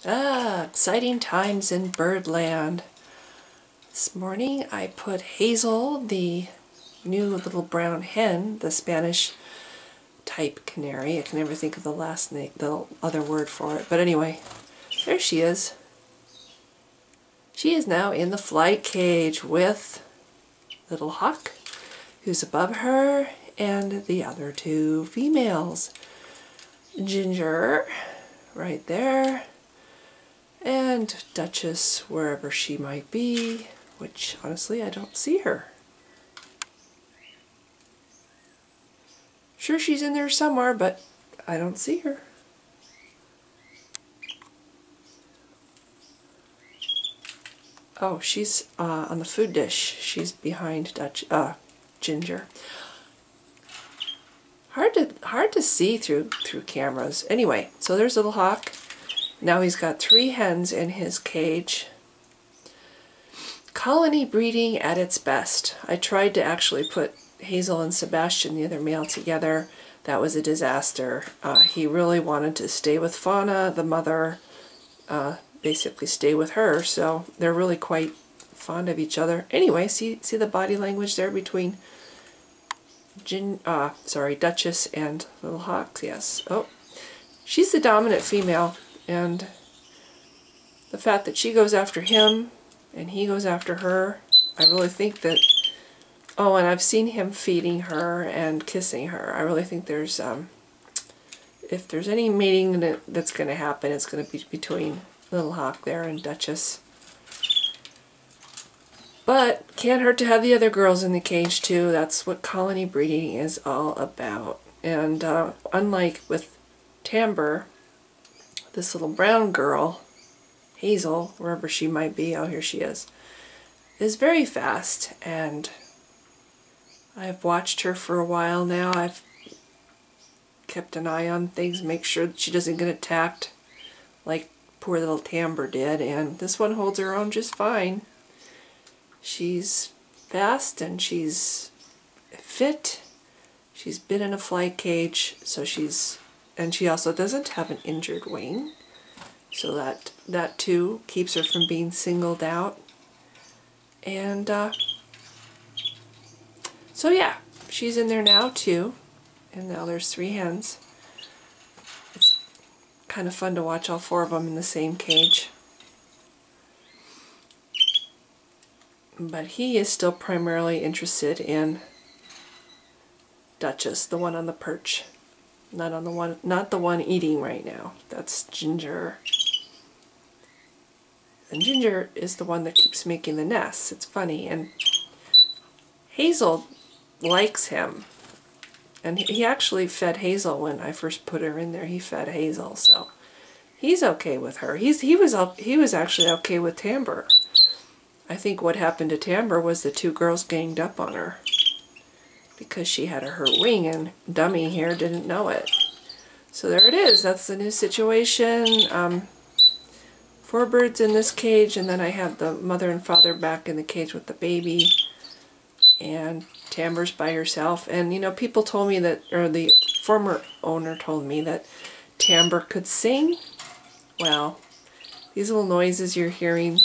Exciting times in Birdland. This morning I put Hazel, the new little brown hen, the Spanish type canary. I can never think of the last name, the other word for it. But anyway, there she is. She is now in the flight cage with Lil Hawk, who's above her, and the other two females. Ginger, right there, and Dutchess, wherever she might be, which honestly I don't see her. Sure, she's in there somewhere, but I don't see her. Oh, she's on the food dish. She's behind Ginger. Hard to see through cameras. Anyway, so there's Lil Hawk. Now he's got 3 hens in his cage. Colony breeding at its best. I tried to actually put Hazel and Sebastian, the other male, together. That was a disaster. He really wanted to stay with Fauna, the mother, basically stay with her, so they're really quite fond of each other. Anyway, see the body language there between Dutchess and Lil Hawk. Yes. Oh, she's the dominant female, and the fact that she goes after him and he goes after her, I really think that. Oh, and I've seen him feeding her and kissing her. I really think there's if there's any mating that's going to happen, it's going to be between Lil Hawk there and Dutchess. But can't hurt to have the other girls in the cage too. That's what colony breeding is all about. And unlike with Tamber, this little brown girl, Hazel, wherever she might be, oh here she is very fast, and I've watched her for a while now. I've kept an eye on things, make sure that she doesn't get attacked like poor little Tamber did, and this one holds her own just fine. She's fast and she's fit. She's been in a flight cage, so she also doesn't have an injured wing, so that too keeps her from being singled out. And so yeah, she's in there now too, and now there's 3 hens. It's kind of fun to watch all 4 of them in the same cage. But he is still primarily interested in Dutchess, the one on the perch, not the one eating right now. That's Ginger. And Ginger is the one that keeps making the nests. It's funny, and Hazel likes him. And he actually fed Hazel when I first put her in there. He fed Hazel, so he's okay with her. He was actually okay with Tamber. I think what happened to Tamber was the 2 girls ganged up on her because she had a hurt wing, and dummy here didn't know it. So there it is. That's the new situation. 4 birds in this cage, and then I have the mother and father back in the cage with the baby, and Tamber's by herself. And you know, people told me that, or the former owner told me that Tamber could sing. Well, these little noises you're hearing,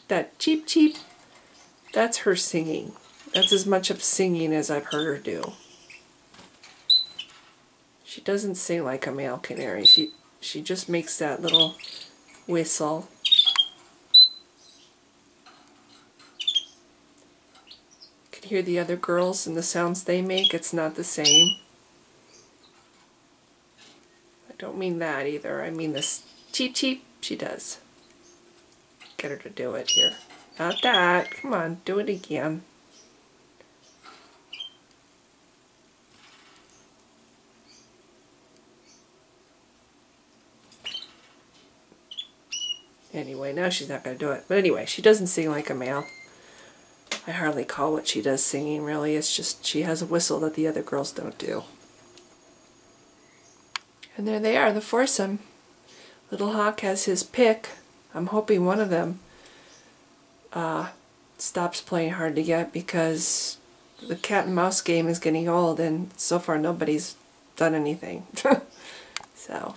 that cheep cheep, that's her singing. That's as much of singing as I've heard her do. She doesn't sing like a male canary. She just makes that little whistle. You can hear the other girls and the sounds they make. It's not the same. I don't mean that either. I mean this cheep cheep she does. Get her to do it here. Not that. Come on, do it again. Anyway, now she's not going to do it. But anyway, she doesn't sing like a male. I hardly call what she does singing, really. It's just she has a whistle that the other girls don't do. And there they are, the foursome. Lil Hawk has his pick. I'm hoping one of them stops playing hard to get, because the cat and mouse game is getting old, and so far nobody's done anything. So